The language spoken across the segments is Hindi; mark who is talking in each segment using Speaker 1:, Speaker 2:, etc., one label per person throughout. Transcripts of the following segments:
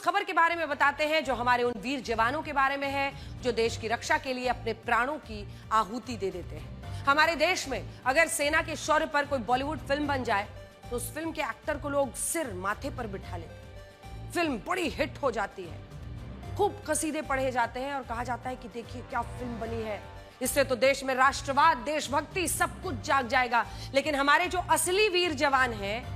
Speaker 1: खबर के बारे में बताते हैं जो हमारे उन वीर जवानों के बारे में है जो देश की रक्षा के लिए अपने प्राणों की आहुति दे देते हैं। हमारे देश में अगर सेना के शौर्य पर कोई बॉलीवुड फिल्म बन जाए तो उस फिल्म के एक्टर को लोग सिर माथे पर बिठा लेते हैं। फिल्म बड़ी हिट हो जाती है, खूब कसीदे पढ़े जाते हैं और कहा जाता है कि देखिए क्या फिल्म बनी है, इससे तो देश में राष्ट्रवाद, देशभक्ति सब कुछ जाग जाएगा। लेकिन हमारे जो असली वीर जवान हैं,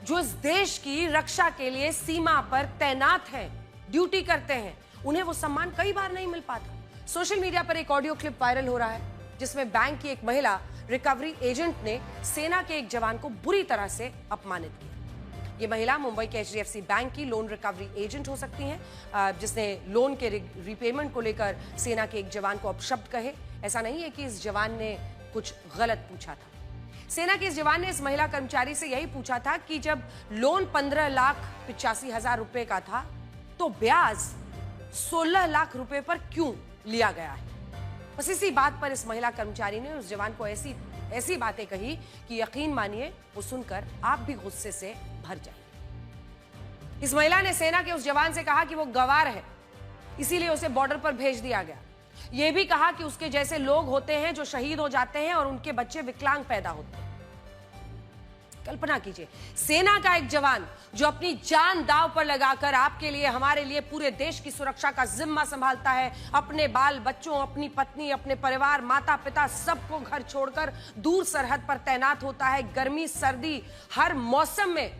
Speaker 1: जो इस देश की रक्षा के लिए सीमा पर तैनात हैं, ड्यूटी करते हैं, उन्हें वो सम्मान कई बार नहीं मिल पाता। सोशल मीडिया पर एक ऑडियो क्लिप वायरल हो रहा है जिसमें बैंक की एक महिला रिकवरी एजेंट ने सेना के एक जवान को बुरी तरह से अपमानित किया। ये महिला मुंबई के HDFC बैंक की लोन रिकवरी एजेंट हो सकती हैं, जिसने लोन के रीपेमेंट को लेकर सेना के एक जवान को अपशब्द कहे। ऐसा नहीं है कि इस जवान ने कुछ गलत पूछा था। सेना के इस जवान ने इस महिला कर्मचारी से यही पूछा था कि जब लोन 15,85,000 रुपए का था तो ब्याज 16 लाख रुपए पर क्यों लिया गया है। बस इसी बात पर इस महिला कर्मचारी ने उस जवान को ऐसी बातें कही कि यकीन मानिए वो सुनकर आप भी गुस्से से भर जाए। इस महिला ने सेना के उस जवान से कहा कि वो गंवार है, इसीलिए उसे बॉर्डर पर भेज दिया गया। यह भी कहा कि उसके जैसे लोग होते हैं जो शहीद हो जाते हैं और उनके बच्चे विकलांग पैदा होते हैं। कल्पना कीजिए, सेना का एक जवान जो अपनी जान दांव पर लगाकर आपके लिए, हमारे लिए, पूरे देश की सुरक्षा का जिम्मा संभालता है, अपने बाल बच्चों, अपनी पत्नी, अपने परिवार, माता पिता सबको घर छोड़कर दूर सरहद पर तैनात होता है। गर्मी सर्दी हर मौसम में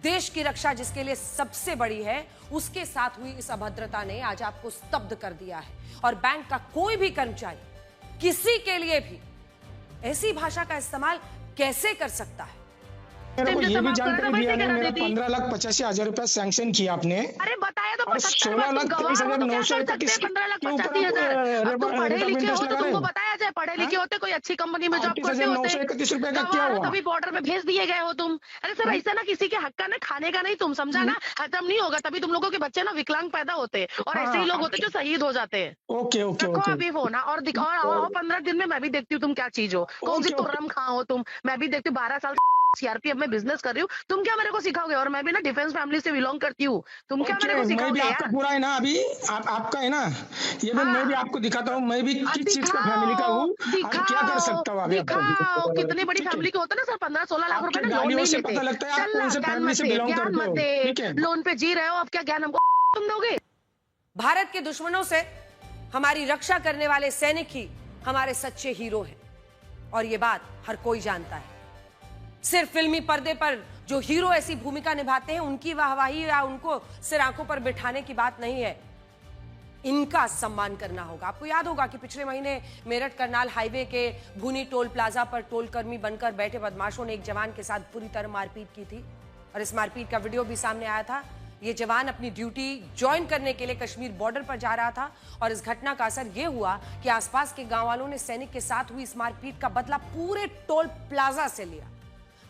Speaker 1: देश की रक्षा जिसके लिए सबसे बड़ी है, उसके साथ हुई इस अभद्रता ने आज आपको स्तब्ध कर दिया है। और बैंक का कोई भी कर्मचारी किसी के लिए भी ऐसी भाषा का इस्तेमाल कैसे कर सकता है।
Speaker 2: मेरे को ये भी जानकारी दिया है, मेरा 15,85,000 रुपया सैंक्शन किया आपने।
Speaker 3: अरे बताया तो
Speaker 2: 16,23,931
Speaker 3: तुमको बताया जाए, पढ़े लिखे होते, कोई अच्छी कंपनी में जॉब करते होते।
Speaker 2: 931 रुपए का क्या हुआ?
Speaker 3: तभी बॉर्डर में भेज दिए गए हो तुम। अरे सर ऐसा ना किसी के हक का ना खाने का नहीं, तुम समझा ना, खत्म नहीं होगा। तभी तुम लोगों के बच्चे ना विकलांग पैदा होते हैं और ऐसे ही लोग होते जो शहीद हो जाते हैं।
Speaker 2: Okay okay okay.
Speaker 3: अभी फोन और दिखाओ 15 दिन में मैं भी देखती हूँ तुम क्या चीज हो, कौन सी तुर्रम खां हो तुम। मैं भी देखती हूँ, 12 साल CRPF में बिजनेस कर रही हूँ, तुम क्या मेरे को सिखाओगे। और मैं भी ना डिफेंस फैमिली से बिलोंग करती हूँ, तुम क्या मेरे को सिखाओगे यार।
Speaker 2: आपका पूरा है ना, अभी आपका है ना, ये मैं भी आपको दिखाता हूँ, मैं भी किस चीज का फैमिली का हूँ, क्या कर सकता हूँ।
Speaker 3: दिखाओ कितनी बड़ी फैमिली के होता है ना सर, 15-16 लाख रुपए ना लोन नहीं लेते।
Speaker 2: पता लगता है आप कौन से फैमिली से बिलोंग करते हो।
Speaker 3: लोन पे जी रहे हो, अब क्या ज्ञान हमको तुम दोगे।
Speaker 1: भारत के दुश्मनों से हमारी रक्षा करने वाले सैनिक ही हमारे सच्चे हीरो हैं और ये बात हर कोई जानता है। सिर्फ फिल्मी पर्दे पर जो हीरो ऐसी भूमिका निभाते हैं उनकी वाहवाही या उनको सिर आंखों पर बिठाने की बात नहीं है, इनका सम्मान करना होगा। आपको याद होगा कि पिछले महीने मेरठ करनाल हाईवे के भूनी टोल प्लाजा पर टोल कर्मी बनकर बैठे बदमाशों ने एक जवान के साथ पूरी तरह मारपीट की थी और इस मारपीट का वीडियो भी सामने आया था। ये जवान अपनी ड्यूटी ज्वाइन करने के लिए कश्मीर बॉर्डर पर जा रहा था और इस घटना का असर यह हुआ कि आसपास के गांव वालों ने सैनिक के साथ हुई इस मारपीट का बदला पूरे टोल प्लाजा से लिया।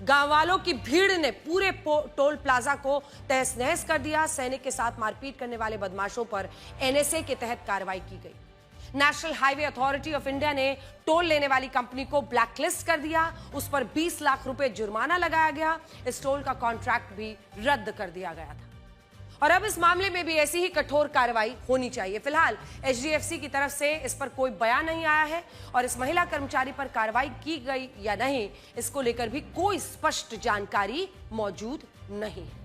Speaker 1: गांव वालों की भीड़ ने पूरे टोल प्लाजा को तहस नहस कर दिया। सैनिक के साथ मारपीट करने वाले बदमाशों पर NSA के तहत कार्रवाई की गई। National highway authority of India ने टोल लेने वाली कंपनी को ब्लैकलिस्ट कर दिया, उस पर 20 लाख रुपए जुर्माना लगाया गया। इस टोल का कॉन्ट्रैक्ट भी रद्द कर दिया गया था और अब इस मामले में भी ऐसी ही कठोर कार्रवाई होनी चाहिए। फिलहाल HDFC की तरफ से इस पर कोई बयान नहीं आया है और इस महिला कर्मचारी पर कार्रवाई की गई या नहीं, इसको लेकर भी कोई स्पष्ट जानकारी मौजूद नहीं है।